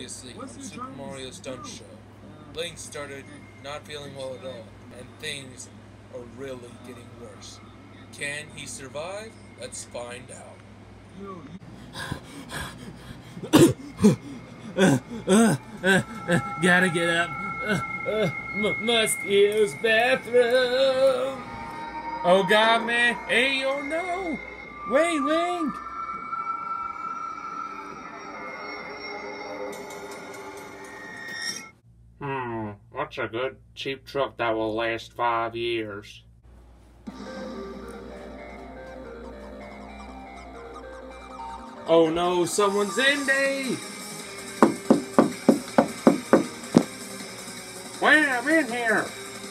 Previously on Super Mario Stunt Show, Link started not feeling well at all, and things are really getting worse. Can he survive? Let's find out. Gotta get up. Must use bathroom. Oh God, man! Hey, oh no! Wait, Link! What's a good cheap truck that will last 5 years? Oh no, someone's in there! Wait, I'm in here!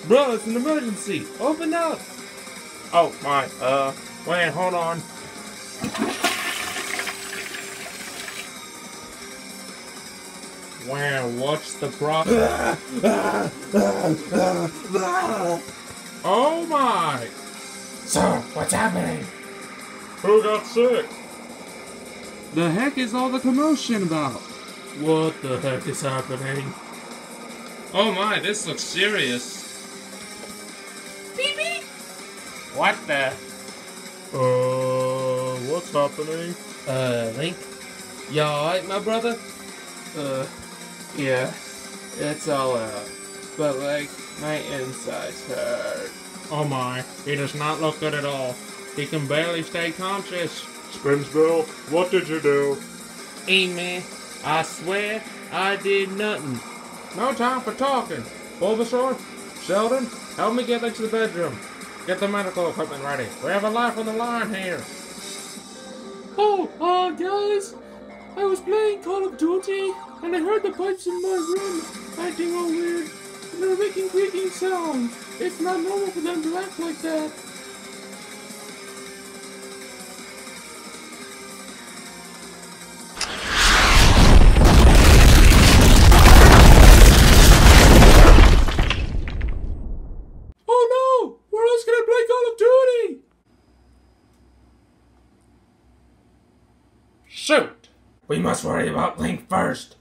Bro, it's an emergency! Open up! Oh my, wait, hold on. Wow, what's the problem? Oh my! Sir, what's happening? Who got sick? The heck is all the commotion about? What the heck is happening? Oh my, this looks serious. Beep beep! What the? What's happening? Link? You alright, my brother? Yeah. It's all out. But, like, my insides hurt. Oh my, he does not look good at all. He can barely stay conscious. Spinzville, what did you do? Hey man, I swear I did nothing. No time for talking. Bulbasaur, Sheldon, help me get into the bedroom. Get the medical equipment ready. We have a life on the line here. Oh, guys, I was playing Call of Duty and I heard the pipes in my room acting all weird. They're making creaking sounds. It's not normal for them to act like that. Shoot! We must worry about Link first.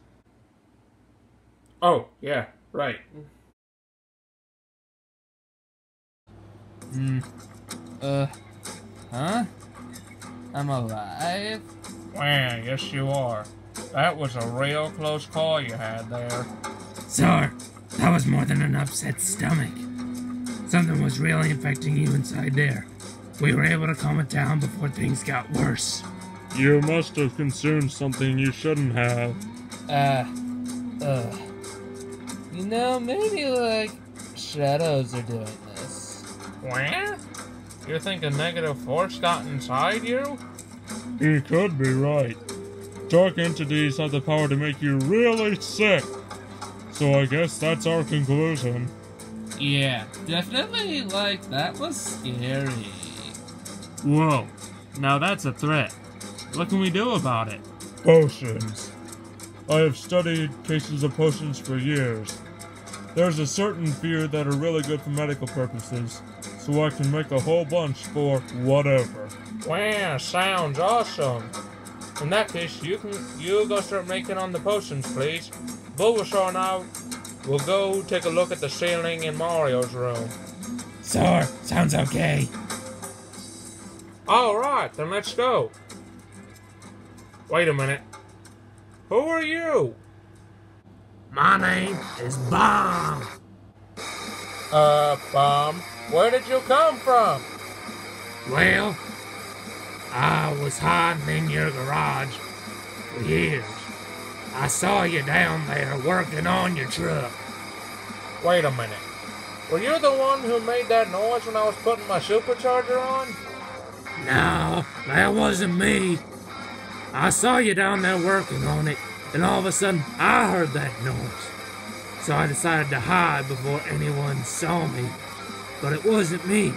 Oh, yeah, right. Huh? I'm alive? Wow, yes you are. That was a real close call you had there. Sir, that was more than an upset stomach. Something was really infecting you inside there. We were able to calm it down before things got worse. You must have consumed something you shouldn't have. You know, maybe, like, shadows are doing this. What? You think a negative force got inside you? You could be right. Dark entities have the power to make you really sick. So I guess that's our conclusion. Yeah, definitely, like, that was scary. Whoa, now that's a threat. What can we do about it? Potions. I have studied cases of potions for years. There's a certain few that are really good for medical purposes, so I can make a whole bunch for whatever. Wow, sounds awesome. In that case, you go start making on the potions, please. Bulbasaur and I will go take a look at the ceiling in Mario's room. Sir, sounds okay. Alright, then let's go. Wait a minute. Who are you? My name is Bomb. Bomb, where did you come from? Well, I was hiding in your garage for years. I saw you down there working on your truck. Wait a minute. Were you the one who made that noise when I was putting my supercharger on? No, that wasn't me. I saw you down there working on it, and all of a sudden I heard that noise. So I decided to hide before anyone saw me. But it wasn't me.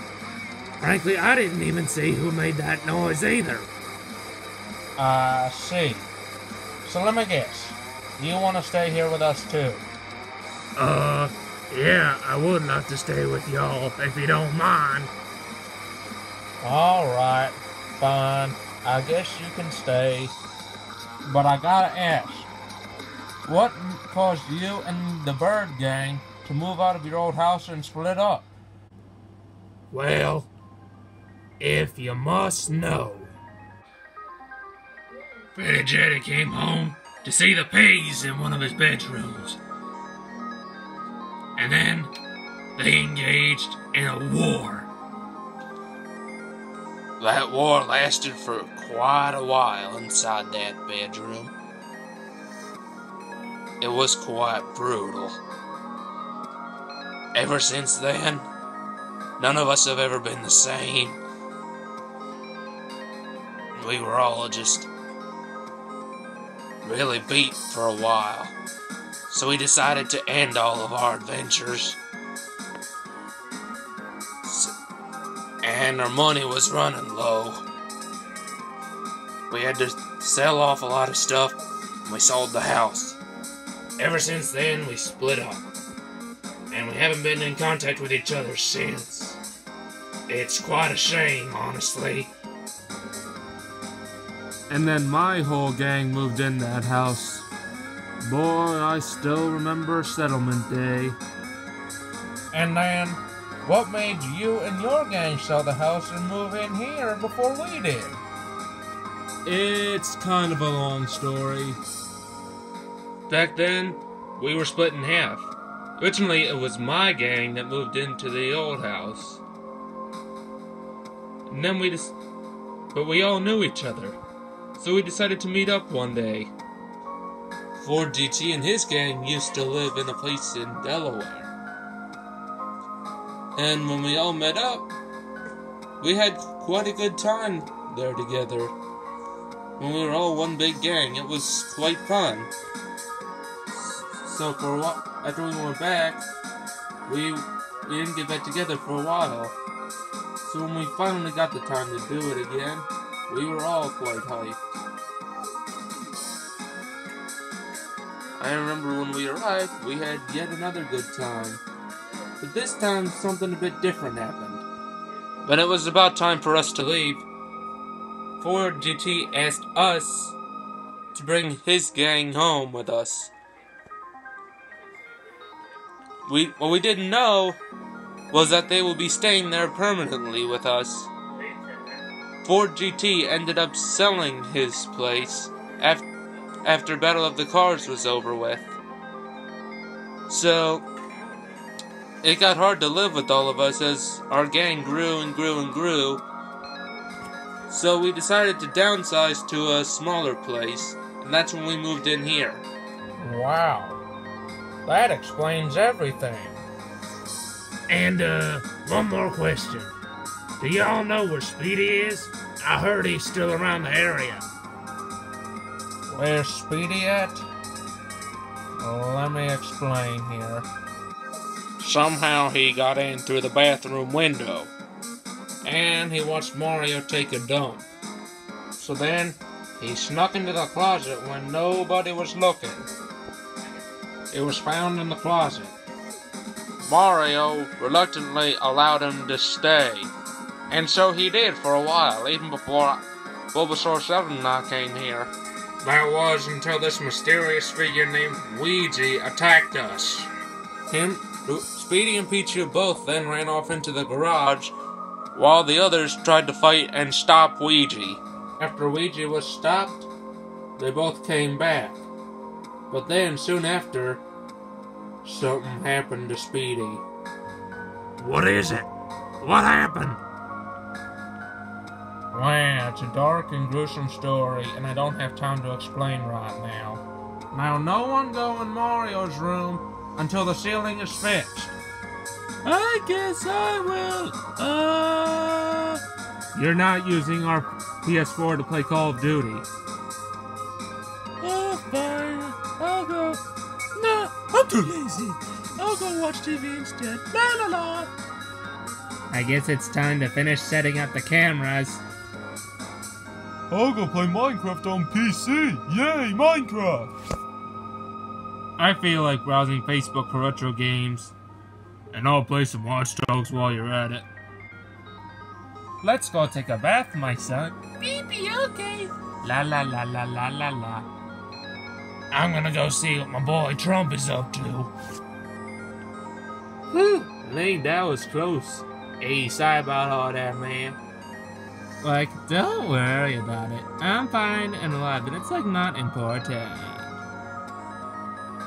Frankly, I didn't even see who made that noise either. I see. So let me guess. You want to stay here with us too? Yeah, I would love to stay with y'all, if you don't mind. Alright, fine. I guess you can stay. But I gotta ask, What caused you and the Bird Gang to move out of your old house and split up? Well, if you must know, Freddy Jetty came home to see the pigs in one of his bedrooms. And then they engaged in a war. That war lasted for quite a while inside that bedroom. It was quite brutal. Ever since then, none of us have ever been the same. We were all just really beat for a while. So we decided to end all of our adventures. And our money was running low. We had to sell off a lot of stuff, and we sold the house. Ever since then, we split up. And we haven't been in contact with each other since. It's quite a shame, honestly. And then my whole gang moved in that house. Boy, I still remember settlement day. And then, what made you and your gang sell the house and move in here before we did? It's kind of a long story. Back then, we were split in half. Originally, it was my gang that moved into the old house. And then but we all knew each other. So we decided to meet up one day. Ford GT and his gang used to live in a place in Delaware. And when we all met up, we had quite a good time there together. When we were all one big gang, it was quite fun. So for a while, after we went back, we didn't get back together for a while. So when we finally got the time to do it again, we were all quite hyped. I remember when we arrived, we had yet another good time. But this time, something a bit different happened. When it was about time for us to leave, Ford GT asked us to bring his gang home with us. What we didn't know was that they would be staying there permanently with us. Ford GT ended up selling his place after Battle of the Cars was over with. So, it got hard to live with all of us as our gang grew and grew and grew. So we decided to downsize to a smaller place, and that's when we moved in here. Wow. That explains everything. And, one more question. Do y'all know where Speedy is? I heard he's still around the area. Where's Speedy at? Let me explain here. Somehow he got in through the bathroom window. And he watched Mario take a dump. So then, he snuck into the closet when nobody was looking. It was found in the closet. Mario reluctantly allowed him to stay. And so he did for a while, even before Bulbasaur 7 and I came here. That was until this mysterious figure named Ouija attacked us. Speedy and Pichu both then ran off into the garage, while the others tried to fight and stop Ouija. After Ouija was stopped, they both came back. But then, soon after, something happened to Speedy. What is it? What happened? Well, it's a dark and gruesome story, and I don't have time to explain right now. Now, no one go in Mario's room until the ceiling is fixed. I guess I will. You're not using our PS4 to play Call of Duty. Oh, fine. I'll go. No, I'm too lazy. I'll go watch TV instead. La la la. I guess it's time to finish setting up the cameras. I'll go play Minecraft on PC. Yay, Minecraft! I feel like browsing Facebook for retro games. And I'll play some Watch Dogs while you're at it. Let's go take a bath, my son. Beep, okay. La la la la la la la. I'm gonna go see what my boy Trump is up to. Whew, Link, that was close. Hey, sorry about all that, man. Like, don't worry about it. I'm fine and alive, and it's like not important.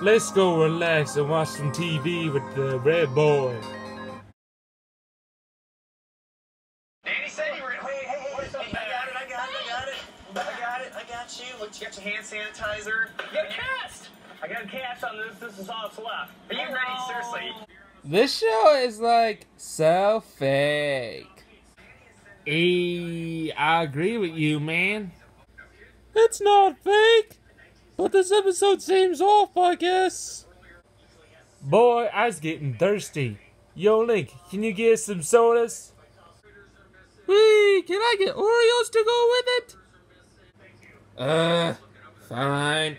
Let's go relax and watch some TV with the red boy. Danny said you were. Hey, I got you. Look, you got your hand sanitizer. You got a cast. I got a cast on this. This is all that's left. Are you ready? Seriously. This show is like so fake. I agree with you, man. It's not fake, but this episode seems off, I guess. Boy, I was getting thirsty. Yo, Link, can you get some sodas? Hey, can I get Oreos to go with it? Fine.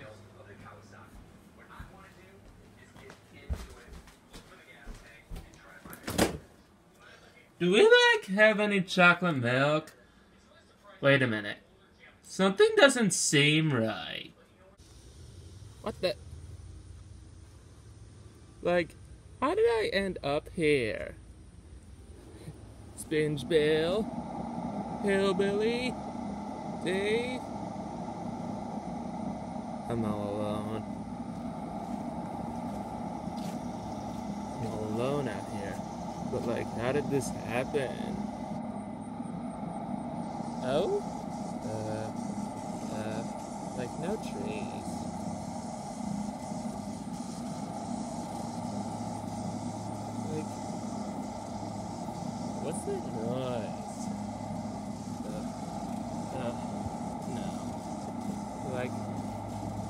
Do we, have any chocolate milk? Wait a minute. Something doesn't seem right. What the? How did I end up here? Spinge Bill? Hillbilly? Dave? I'm all alone. I'm all alone out here. But how did this happen? Oh? No trees. What's that noise? No.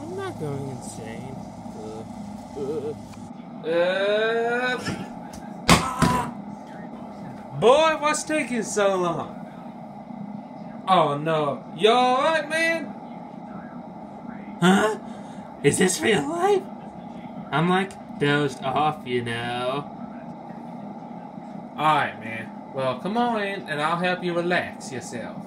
I'm not going insane. Boy, what's taking so long? Oh no. You alright, man? Huh? Is this real life? I'm dozed off, you know. Alright, man. Well, come on in and I'll help you relax yourself.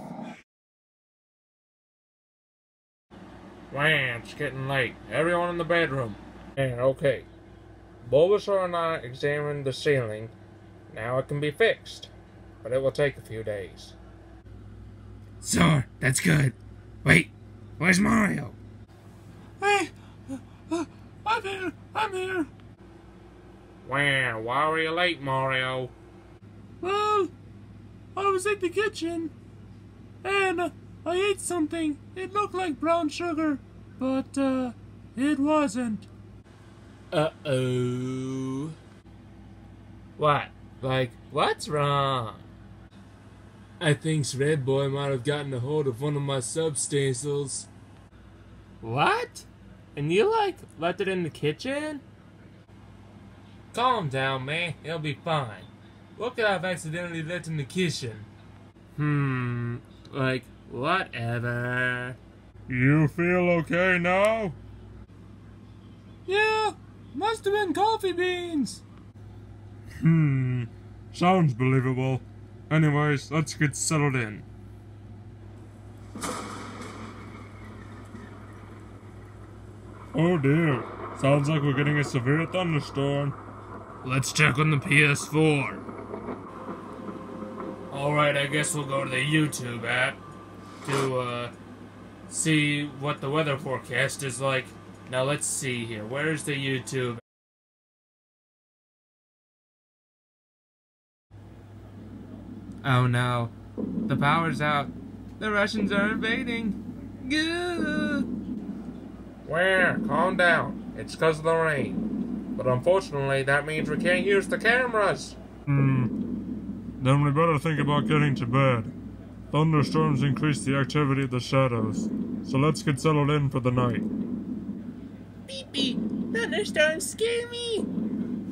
Man, it's getting late. Everyone in the bedroom. And okay. Bulbasaur and I examined the ceiling. Now it can be fixed. But it will take a few days. So, that's good. Wait, where's Mario? Hey! I'm here! Wow, why were you late, Mario? Well, I was in the kitchen, and I ate something. It looked like brown sugar, but it wasn't. Uh-oh. What? What's wrong? I think Red Boy might have gotten a hold of one of my substances. What? And you, left it in the kitchen? Calm down, man. It'll be fine. What could I have accidentally left in the kitchen? Whatever. You feel okay now? Yeah, must have been coffee beans. Sounds believable. Anyways, let's get settled in. Oh dear. Sounds like we're getting a severe thunderstorm. Let's check on the PS4. Alright, I guess we'll go to the YouTube app to see what the weather forecast is like. Now let's see here. Where's the YouTube? Oh no. The power's out. The Russians are invading. Gah! Well, calm down. It's 'cause of the rain. But unfortunately, that means we can't use the cameras. Then we better think about getting to bed. Thunderstorms increase the activity of the shadows. So let's get settled in for the night. Beep beep. Thunderstorms scare me.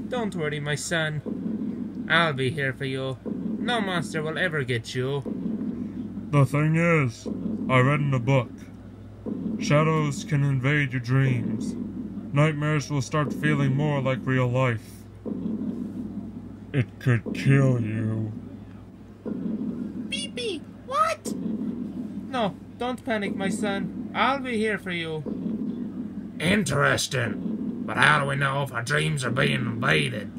Don't worry, my son. I'll be here for you. No monster will ever get you. The thing is, I read in a book. Shadows can invade your dreams. Nightmares will start feeling more like real life. It could kill you. Beep beep. What? No, don't panic, my son. I'll be here for you. Interesting. But how do we know if our dreams are being invaded?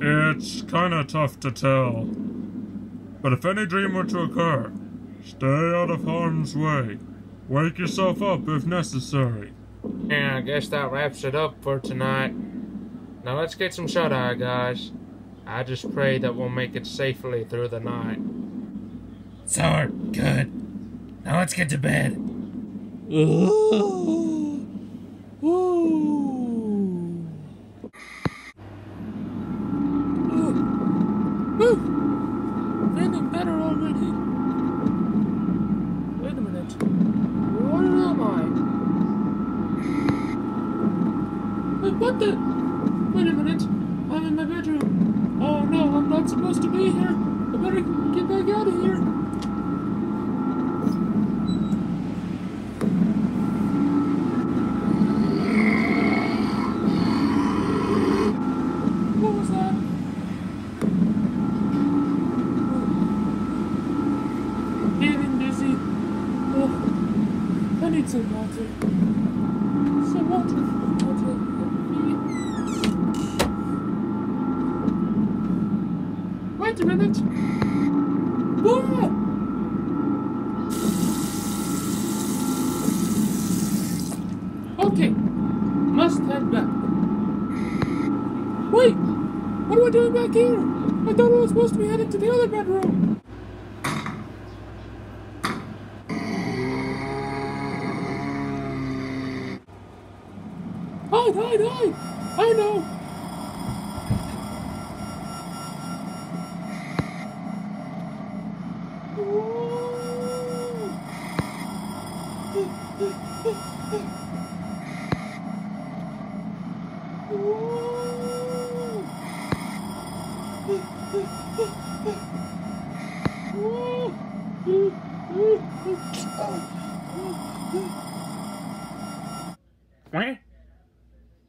It's kinda tough to tell. But if any dream were to occur, stay out of harm's way. Wake yourself up if necessary. Yeah, I guess that wraps it up for tonight. Now let's get some shut-eye, guys. I just pray that we'll make it safely through the night. So, good. Now let's get to bed. Feeling better already. Wait a minute. Where am I? What the? Wait a minute. I'm in my bedroom. Oh no, I'm not supposed to be here. I better get back out of here. What was that? Getting dizzy. Oh, I need some water. Some water. Wait a minute. Whoa! Okay, must head back. Wait, what am I doing back here? I thought I was supposed to be headed to the other bedroom. Hide! I know.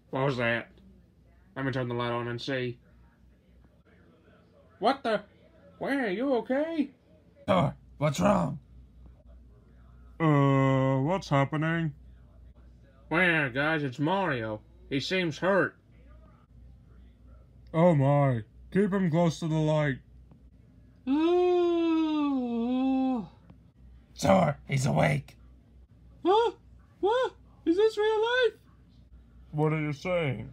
What was that? Let me turn the light on and see. What the? Where? Are you okay? Thor, what's wrong? What's happening? Where, guys? It's Mario. He seems hurt. Oh my, keep him close to the light. Thor, he's awake. Huh? What? Is this real life? What are you saying?